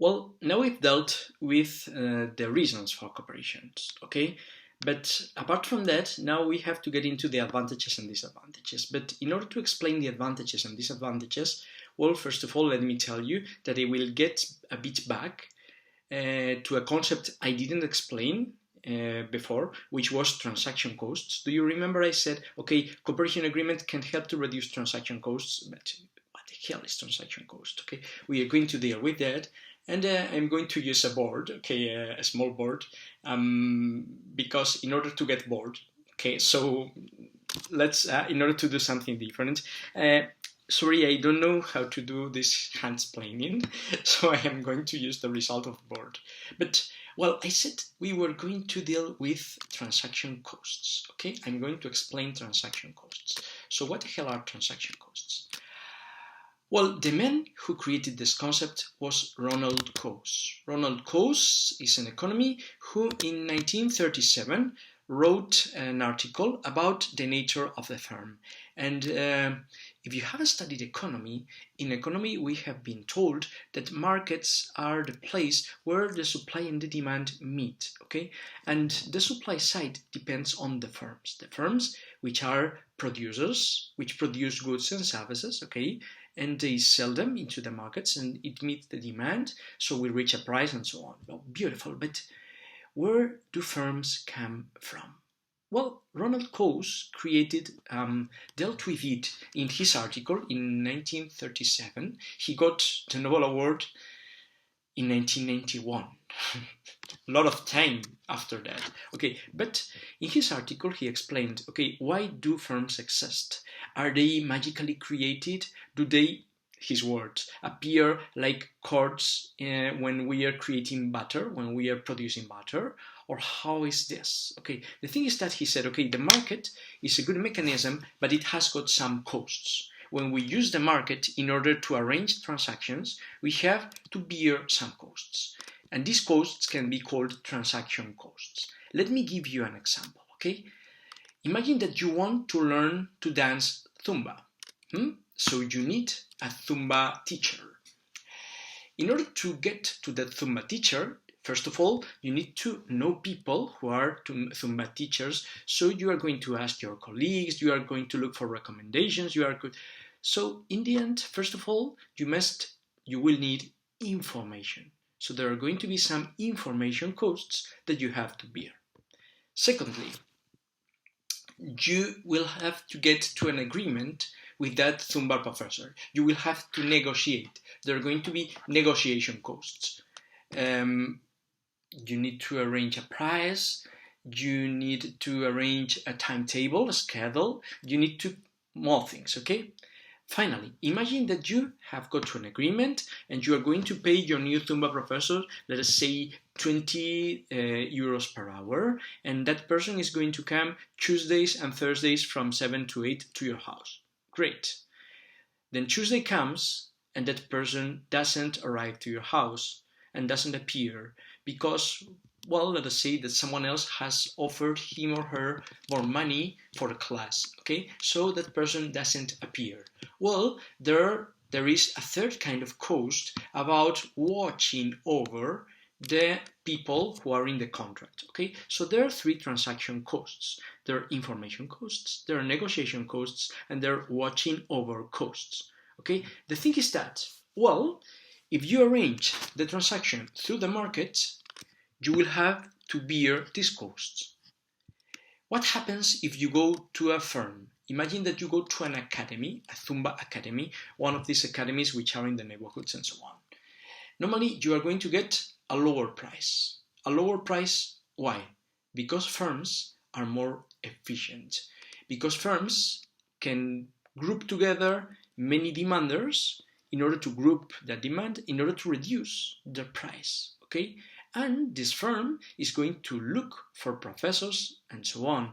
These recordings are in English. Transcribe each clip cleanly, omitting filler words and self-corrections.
Well, now we've dealt with the reasons for cooperations, okay? But apart from that, now we have to get into the advantages and disadvantages. But in order to explain the advantages and disadvantages, well, first of all, let me tell you that I will get a bit back to a concept I didn't explain before, which was transaction costs. Do you remember I said, okay, cooperation agreement can help to reduce transaction costs, but what the hell is transaction cost? Okay, we are going to deal with that. And I'm going to use a board, okay, a small board, because in order to get bored, okay, so let's, in order to do something different, sorry, I don't know how to do this handsplaining, so I am going to use the result of board. But, well, I said we were going to deal with transaction costs, okay? I'm going to explain transaction costs. So what the hell are transaction costs? Well, the man who created this concept was Ronald Coase. Ronald Coase is an economist who in 1937 wrote an article about the nature of the firm. And if you have studied economy, in economy we have been told that markets are the place where the supply and the demand meet, okay? And the supply side depends on the firms which are producers, which produce goods and services, okay? And they sell them into the markets and it meets the demand, so we reach a price and so on. Well, beautiful, but where do firms come from? Well, Ronald Coase dealt with it in his article in 1937. He got the Nobel Award in 1991. A lot of time after that. Okay, but in his article he explained, okay, why do firms exist? Are they magically created? Do they, his words, appear like cords when we are creating butter, when we are producing butter? Or how is this? Okay, the thing is that he said, okay, the market is a good mechanism, but it has got some costs. When we use the market in order to arrange transactions, we have to bear some costs. And these costs can be called transaction costs. Let me give you an example, okay? Imagine that you want to learn to dance Zumba. So you need a Zumba teacher. In order to get to that Zumba teacher, first of all, you need to know people who are Zumba teachers. So you are going to ask your colleagues, you are going to look for recommendations, So in the end, first of all, you will need information. So there are going to be some information costs that you have to bear. Secondly, you will have to get to an agreement with that Zumba professor. You will have to negotiate. There are going to be negotiation costs. You need to arrange a price. You need to arrange a timetable, a schedule. You need to more things, okay? Finally, imagine that you have got to an agreement and you are going to pay your new Zumba professor, let us say 20 euros per hour, and that person is going to come Tuesdays and Thursdays from 7 to 8 to your house. Great. Then Tuesday comes and that person doesn't arrive to your house and doesn't appear because, well, let us say that someone else has offered him or her more money for the class, okay? So that person doesn't appear. Well, there is a third kind of cost about watching over the people who are in the contract, okay? So there are three transaction costs. There are information costs, there are negotiation costs, and there are watching over costs, okay? The thing is that, well, if you arrange the transaction through the market, you will have to bear these costs. What happens if you go to a firm? Imagine that you go to an academy, a Zumba academy, one of these academies which are in the neighborhoods and so on. Normally, you are going to get a lower price. A lower price, why? Because firms are more efficient. Because firms can group together many demanders in order to group the demand, in order to reduce the price, okay? And this firm is going to look for professors and so on.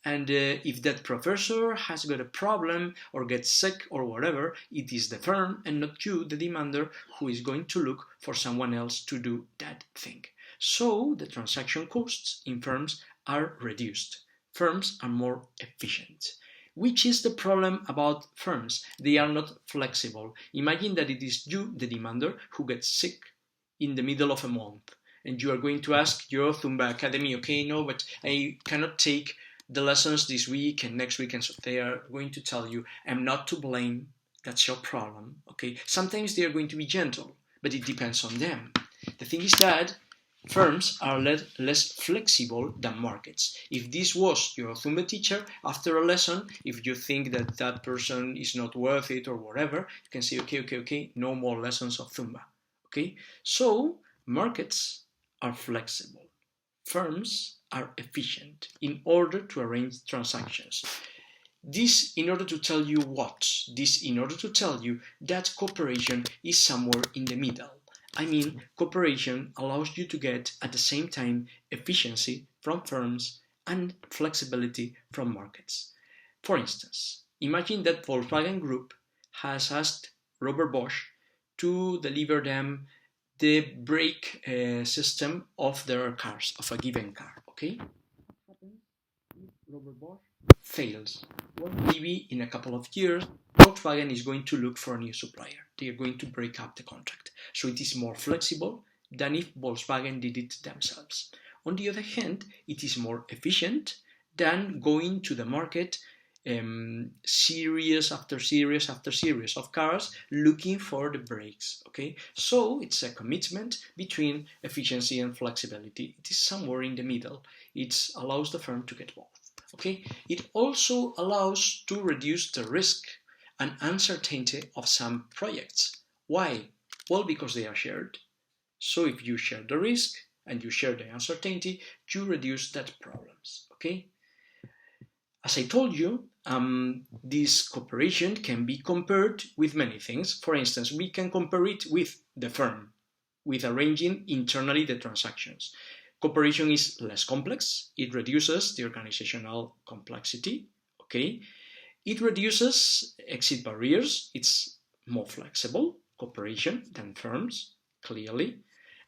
And if that professor has got a problem or gets sick or whatever, it is the firm and not you, the demander, who is going to look for someone else to do that thing. So the transaction costs in firms are reduced. Firms are more efficient. Which is the problem about firms? They are not flexible. Imagine that it is you, the demander, who gets sick. in the middle of a month, and you are going to ask your Zumba Academy, okay, no, but I cannot take the lessons this week and next week, and so they are going to tell you, I'm not to blame, that's your problem, okay? Sometimes they are going to be gentle, but it depends on them. The thing is that firms are less flexible than markets. If this was your Zumba teacher, after a lesson, if you think that that person is not worth it or whatever, you can say, okay, no more lessons of Zumba. Okay, so markets are flexible. Firms are efficient in order to arrange transactions. This in order to tell you what? This in order to tell you that cooperation is somewhere in the middle. I mean, cooperation allows you to get at the same time efficiency from firms and flexibility from markets. For instance, imagine that Volkswagen Group has asked Robert Bosch to deliver them the brake system of their cars, of a given car, okay? What happens if Robert Bosch fails? Well, maybe in a couple of years, Volkswagen is going to look for a new supplier. They are going to break up the contract. So it is more flexible than if Volkswagen did it themselves. On the other hand, it is more efficient than going to the market series after series after series of cars looking for the brakes. Okay, so it's a commitment between efficiency and flexibility. It is somewhere in the middle. It allows the firm to get both. Okay, it also allows to reduce the risk and uncertainty of some projects. Why? Well, because they are shared. So if you share the risk and you share the uncertainty, you reduce that problems. Okay. As I told you, this cooperation can be compared with many things. For instance, we can compare it with the firm, with arranging internally the transactions. Cooperation is less complex. It reduces the organizational complexity. Okay, it reduces exit barriers. It's more flexible cooperation than firms, clearly,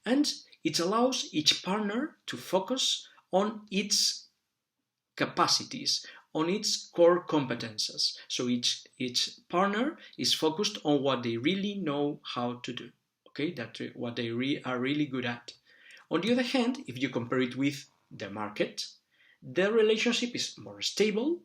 and it allows each partner to focus on its capacities, on its core competences. So each partner is focused on what they really know how to do, okay, what they are really good at. On the other hand, if you compare it with the market, the relationship is more stable.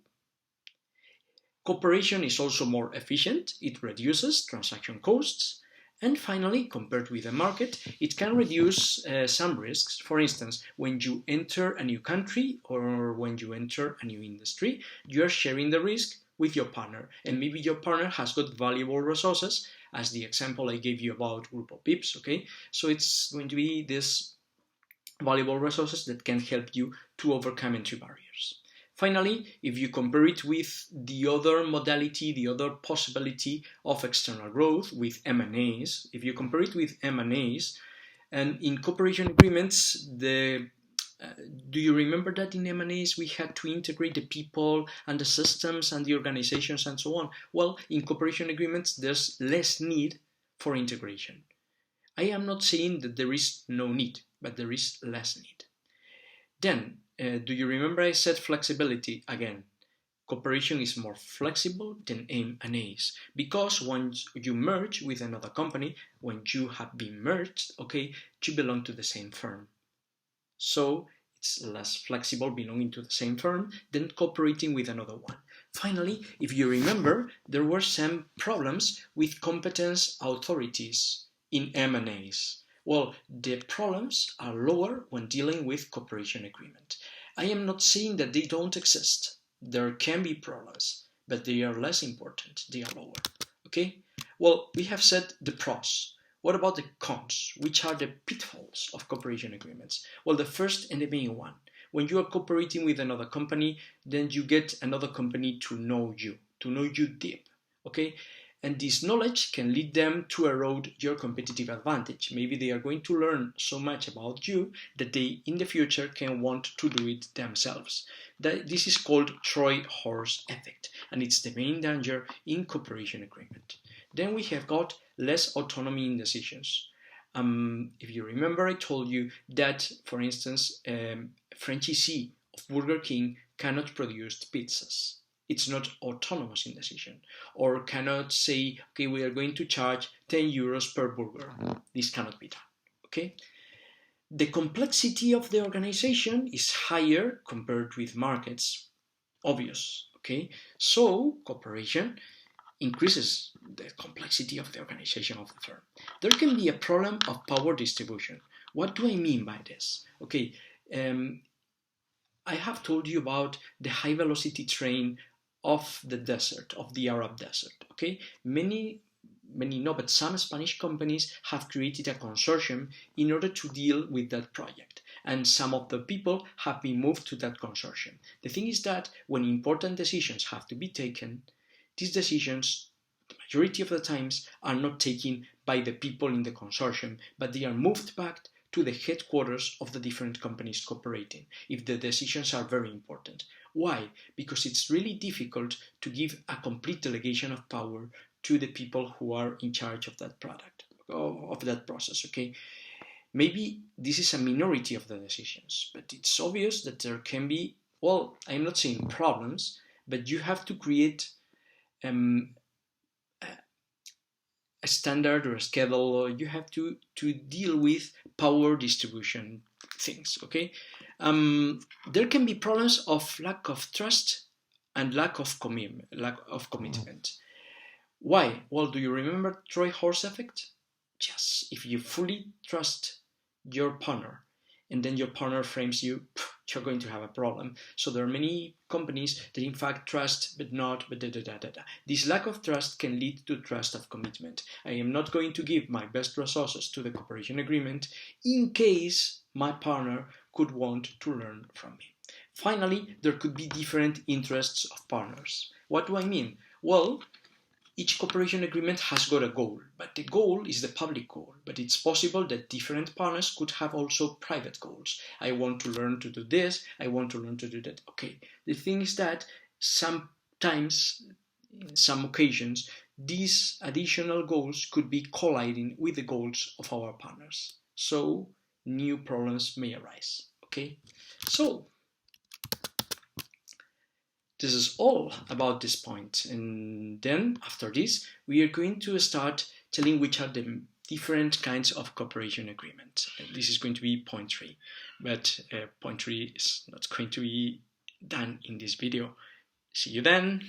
Cooperation is also more efficient. It reduces transaction costs. And finally, compared with the market, it can reduce some risks. For instance, when you enter a new country or when you enter a new industry, you are sharing the risk with your partner. And maybe your partner has got valuable resources, as the example I gave you about Grupo Pips, okay? So it's going to be this valuable resources that can help you to overcome entry barriers. Finally, if you compare it with the other modality, the other possibility of external growth with M&As, if you compare it with M&As, and in cooperation agreements, do you remember that in M&As we had to integrate the people and the systems and the organizations and so on? Well, in cooperation agreements, there's less need for integration. I am not saying that there is no need, but there is less need. Then, do you remember I said flexibility again? Cooperation is more flexible than M&As because once you merge with another company, when you have been merged, okay, you belong to the same firm. So it's less flexible belonging to the same firm than cooperating with another one. Finally, if you remember, there were some problems with competence authorities in M&As. Well, the problems are lower when dealing with cooperation agreement. I am not saying that they don't exist. There can be problems, but they are less important. They are lower. Okay? Well, we have said the pros. What about the cons? Which are the pitfalls of cooperation agreements? Well, the first and the main one. When you are cooperating with another company, then you get another company to know you deep. Okay? And this knowledge can lead them to erode your competitive advantage. Maybe they are going to learn so much about you that they, in the future, can want to do it themselves. This is called Troy horse effect, and it's the main danger in cooperation agreement. Then we have got less autonomy in decisions. If you remember, I told you that, for instance, franchisee of Burger King cannot produce pizzas. It's not autonomous in decision, or cannot say, okay, we are going to charge 10 euros per burger. This cannot be done. okay? The complexity of the organization is higher compared with markets, obvious, okay? So cooperation increases the complexity of the organization of the firm. There can be a problem of power distribution. What do I mean by this? Okay, I have told you about the high velocity train of the desert, of the Arab desert, okay? Many no, but some Spanish companies have created a consortium in order to deal with that project. And some of the people have been moved to that consortium. The thing is that when important decisions have to be taken, these decisions, the majority of the times, are not taken by the people in the consortium, but they are moved back to the headquarters of the different companies cooperating, if the decisions are very important. Why? Because it's really difficult to give a complete delegation of power to the people who are in charge of that product, of that process, okay? Maybe this is a minority of the decisions, but it's obvious that there can be, well, I'm not saying problems, but you have to create a standard or a schedule, or you have to deal with power distribution things, okay? There can be problems of lack of trust and lack of commitment. Why? Well, do you remember Troy Horse effect? Yes, if you fully trust your partner and then your partner frames you, you're going to have a problem. So there are many companies that in fact trust but not, but This lack of trust can lead to trust of commitment. I am not going to give my best resources to the cooperation agreement in case my partner could want to learn from me. Finally, there could be different interests of partners. What do I mean? Well, each cooperation agreement has got a goal, but the goal is the public goal. But it's possible that different partners could have also private goals. I want to learn to do this, I want to learn to do that. Okay, the thing is that sometimes, in some occasions, these additional goals could be colliding with the goals of our partners. So new problems may arise. Okay, so this is all about this point, and then after this we are going to start telling which are the different kinds of cooperation agreements. This is going to be point 3, but point 3 is not going to be done in this video. See you then.